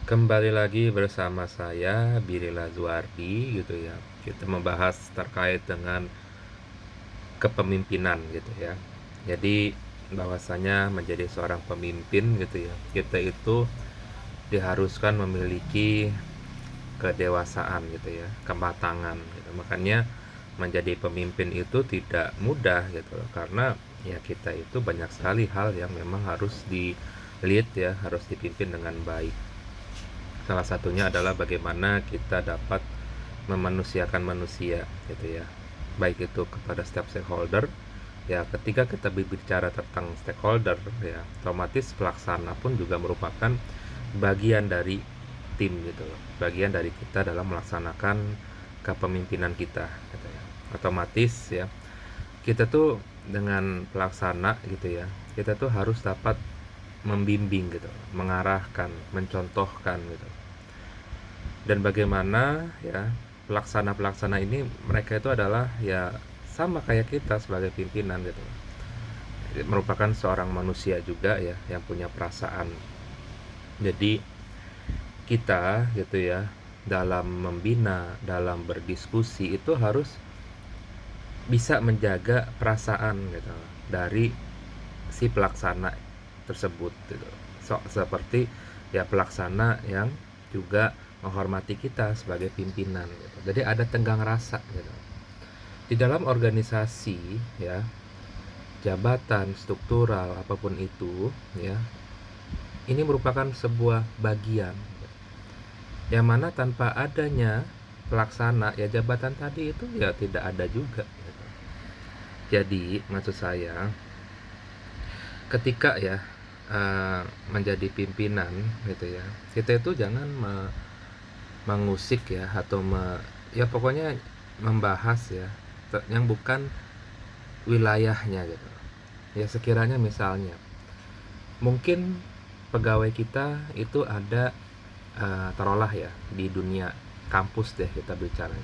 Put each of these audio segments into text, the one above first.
Kembali lagi bersama saya Birila Zuardi gitu ya. Kita membahas terkait dengan kepemimpinan gitu ya. Jadi bahwasanya menjadi seorang pemimpin gitu ya, kita itu diharuskan memiliki kedewasaan gitu ya, kematangan gitu. Makanya menjadi pemimpin itu tidak mudah gitu loh, karena ya kita itu banyak sekali hal yang memang harus di lead ya, harus dipimpin dengan baik. Salah satunya adalah bagaimana kita dapat memanusiakan manusia gitu ya. Baik itu kepada setiap stakeholder. Ya, ketika kita berbicara tentang stakeholder ya, otomatis pelaksana pun juga merupakan bagian dari tim gitu loh. Bagian dari kita dalam melaksanakan kepemimpinan kita gitu ya. Otomatis ya, kita tuh dengan pelaksana gitu ya, kita tuh harus dapat membimbing gitu, mengarahkan, mencontohkan gitu. Dan bagaimana ya pelaksana-pelaksana ini, mereka itu adalah ya sama kayak kita sebagai pimpinan gitu, merupakan seorang manusia juga ya yang punya perasaan. Jadi kita gitu ya, dalam membina, dalam berdiskusi itu harus bisa menjaga perasaan gitu dari si pelaksana tersebut gitu. Seperti ya pelaksana yang juga menghormati kita sebagai pimpinan gitu. Jadi ada tenggang rasa gitu. Di dalam organisasi ya, jabatan struktural apapun itu ya, ini merupakan sebuah bagian yang mana tanpa adanya pelaksana ya jabatan tadi itu ya tidak ada juga gitu. Jadi maksud saya ketika ya menjadi pimpinan gitu ya, kita itu jangan mengusik ya atau ya pokoknya membahas ya yang bukan wilayahnya gitu. Ya sekiranya misalnya mungkin pegawai kita itu ada taruhlah ya di dunia kampus deh kita bicara.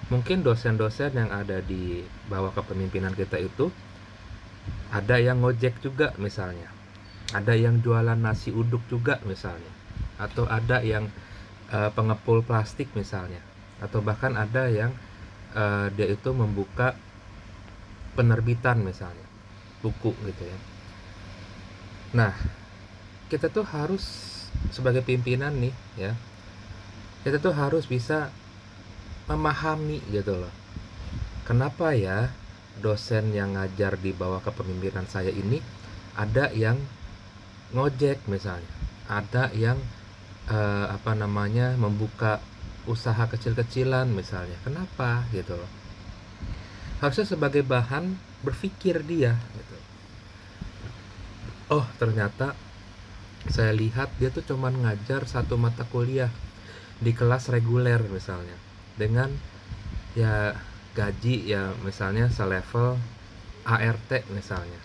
Mungkin dosen-dosen yang ada di bawah kepemimpinan kita itu ada yang ngojek juga misalnya. Ada yang jualan nasi uduk juga misalnya. Atau ada yang pengepul plastik misalnya. Atau bahkan ada yang dia itu membuka penerbitan misalnya. Buku gitu ya. Nah, kita tuh harus sebagai pimpinan nih ya, kita tuh harus bisa memahami gitu loh. Kenapa ya dosen yang ngajar di bawah kepemimpinan saya ini ada yang ngojek misalnya, ada yang apa namanya membuka usaha kecil-kecilan misalnya. Kenapa gitu loh? Harusnya sebagai bahan berpikir dia gitu. Oh, ternyata saya lihat dia tuh cuman ngajar satu mata kuliah di kelas reguler misalnya dengan ya gaji ya misalnya selevel ART misalnya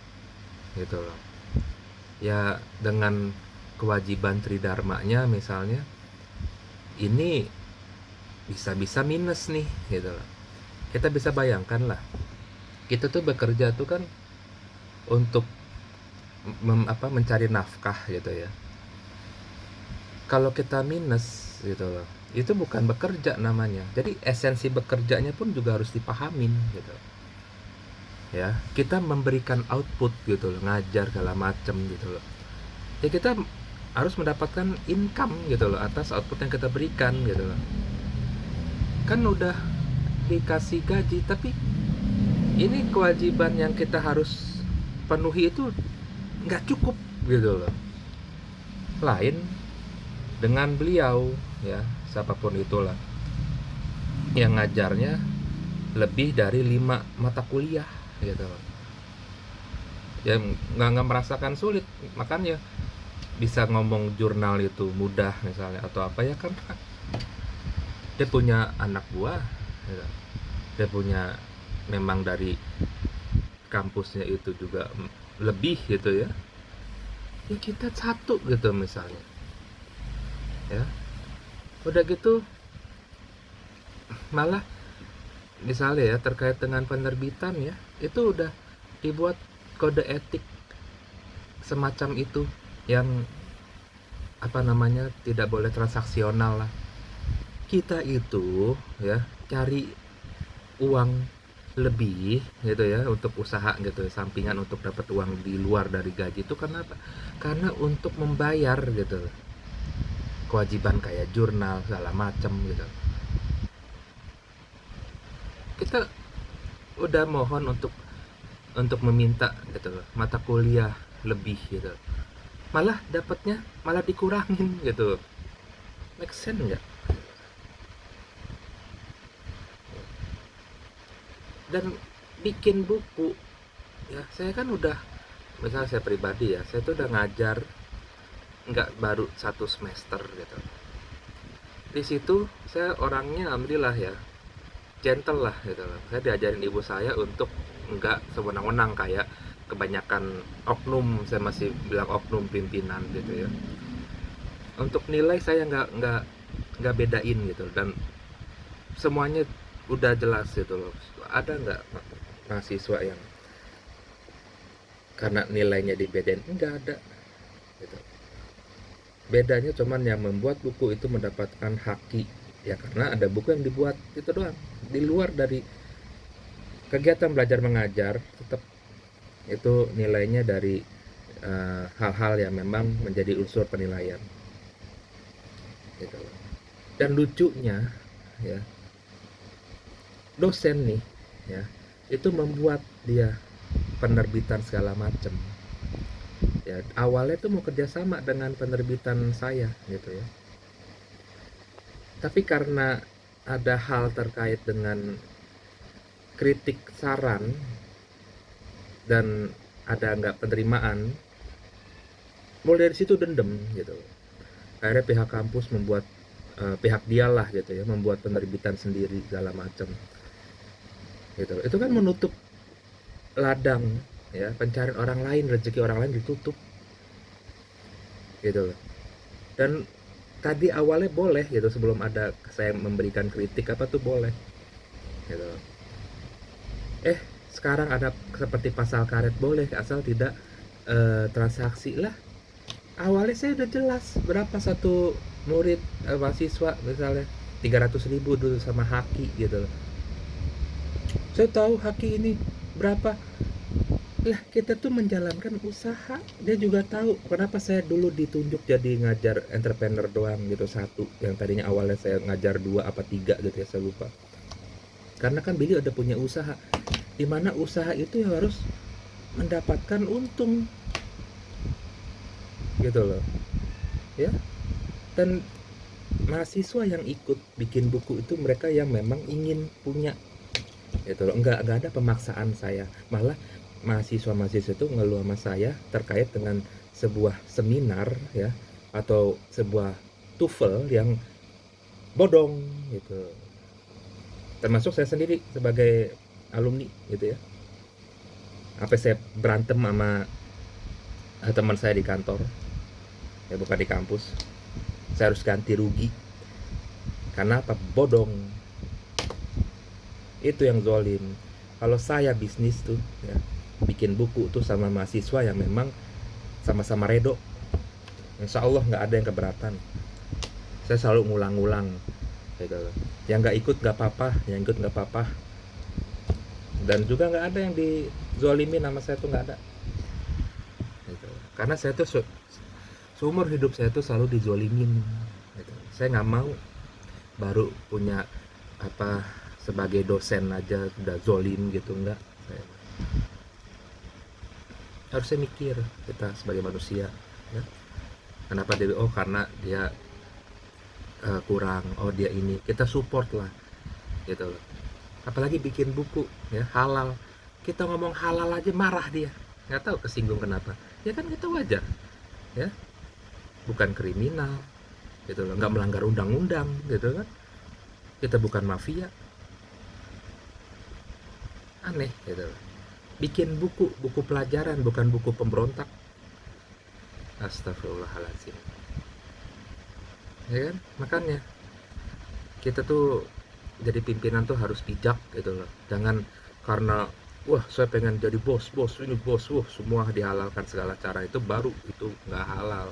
gitu loh ya, dengan kewajiban tridharmanya misalnya ini bisa-bisa minus nih gitu loh. Kita bisa bayangkan lah, kita tuh bekerja tuh kan untuk mencari nafkah gitu ya. Kalau kita minus gitu loh, itu bukan bekerja namanya. Jadi esensi bekerjanya pun juga harus dipahamin gitu ya. Kita memberikan output gitu loh, ngajar segala macem gitu loh, ya kita harus mendapatkan income gitu loh atas output yang kita berikan gitu loh. Kan udah dikasih gaji, tapi ini kewajiban yang kita harus penuhi itu nggak cukup gitu loh. Lain dengan beliau ya, siapapun itulah yang ngajarnya lebih dari 5 mata kuliah gitu loh, ya nggak merasakan sulit, makanya bisa ngomong jurnal itu mudah misalnya atau apa ya, kan dia punya anak buah gitu. Dia punya memang dari kampusnya itu juga lebih gitu ya. Ya kita satu gitu misalnya ya, udah gitu malah misalnya ya terkait dengan penerbitan ya, itu udah dibuat kode etik semacam itu yang apa namanya, tidak boleh transaksional lah. Kita itu ya cari uang lebih gitu ya untuk usaha gitu ya, sampingan untuk dapat uang di luar dari gaji itu karena apa? Karena untuk membayar gitu kewajiban kayak jurnal segala macam gitu. Kita udah mohon untuk meminta gitu loh, mata kuliah lebih gitu, malah dapatnya malah dikurangin gitu. Make sense nggak? Dan bikin buku ya, saya kan udah, misalnya saya pribadi ya, saya tuh udah ngajar nggak baru 1 semester gitu. Di situ saya orangnya alhamdulillah ya gentle lah gitu loh. Saya diajarin ibu saya untuk nggak sewenang-wenang kayak kebanyakan oknum, saya masih bilang oknum pimpinan gitu ya. Untuk nilai saya nggak bedain gitu, dan semuanya udah jelas gitu loh. Ada nggak mahasiswa yang karena nilainya dibedain? Nggak ada gitu. Bedanya cuman yang membuat buku itu mendapatkan haki ya, karena ada buku yang dibuat itu doang. Di luar dari kegiatan belajar mengajar, tetap itu nilainya dari hal-hal yang memang menjadi unsur penilaian gitu. Dan lucunya ya, dosen nih ya, itu membuat dia penerbitan segala macam ya, awalnya tuh mau kerjasama dengan penerbitan saya gitu ya, tapi karena ada hal terkait dengan kritik saran dan ada nggak penerimaan, mulai dari situ dendam gitu. Akhirnya pihak kampus membuat pihak dialah gitu ya, membuat penerbitan sendiri segala macam gitu. Itu kan menutup ladang ya, pencarian orang lain, rezeki orang lain ditutup gitu loh. Dan tadi awalnya boleh gitu, sebelum ada saya memberikan kritik apa tuh boleh gitu. Sekarang ada seperti pasal karet boleh asal tidak transaksi lah. Awalnya saya udah jelas berapa satu murid mahasiswa misalnya 300.000 dulu sama haki gitu loh. Saya tahu haki ini berapa lah, kita tuh menjalankan usaha. Dia juga tahu kenapa saya dulu ditunjuk jadi ngajar entrepreneur doang gitu, satu yang tadinya awalnya saya ngajar 2 apa 3 gitu ya, saya lupa. Karena kan beliau ada punya usaha, dimana usaha itu yang harus mendapatkan untung gitu loh ya. Dan mahasiswa yang ikut bikin buku itu mereka yang memang ingin punya gitu loh, nggak ada pemaksaan saya. Malah mahasiswa itu ngeluh sama saya terkait dengan sebuah seminar ya, atau sebuah TOEFL yang bodong gitu, termasuk saya sendiri sebagai alumni gitu ya. Apa saya berantem sama teman saya di kantor ya, bukan di kampus, saya harus ganti rugi karena apa? Bodong. Itu yang zolim. Kalau saya bisnis tuh ya, bikin buku tuh sama mahasiswa yang memang sama-sama redo, insya Allah nggak ada yang keberatan. Saya selalu ngulang-ngulang gitu. Yang nggak ikut nggak apa-apa, yang ikut nggak apa-apa. Dan juga nggak ada yang dizolimin sama saya tuh, nggak ada gitu. Karena saya tuh seumur hidup saya tuh selalu dizolimin gitu. Saya nggak mau baru punya apa, sebagai dosen aja udah zolim gitu, enggak. Saya harusnya mikir kita sebagai manusia ya, kenapa dia, oh karena dia kurang, oh dia ini, kita support lah gitu loh. Apalagi bikin buku ya halal, kita ngomong halal aja marah dia, nggak tahu kesinggung kenapa ya. Kan kita wajar ya, bukan kriminal gitu loh, nggak melanggar undang-undang gitu kan, kita bukan mafia. Aneh gitu loh. Bikin buku pelajaran bukan buku pemberontak. Astagfirullahaladzim ya kan. Makanya kita tuh jadi pimpinan tuh harus bijak gitu loh. Jangan karena wah saya pengen jadi bos ini bos, wah semua dihalalkan segala cara, itu baru itu nggak halal.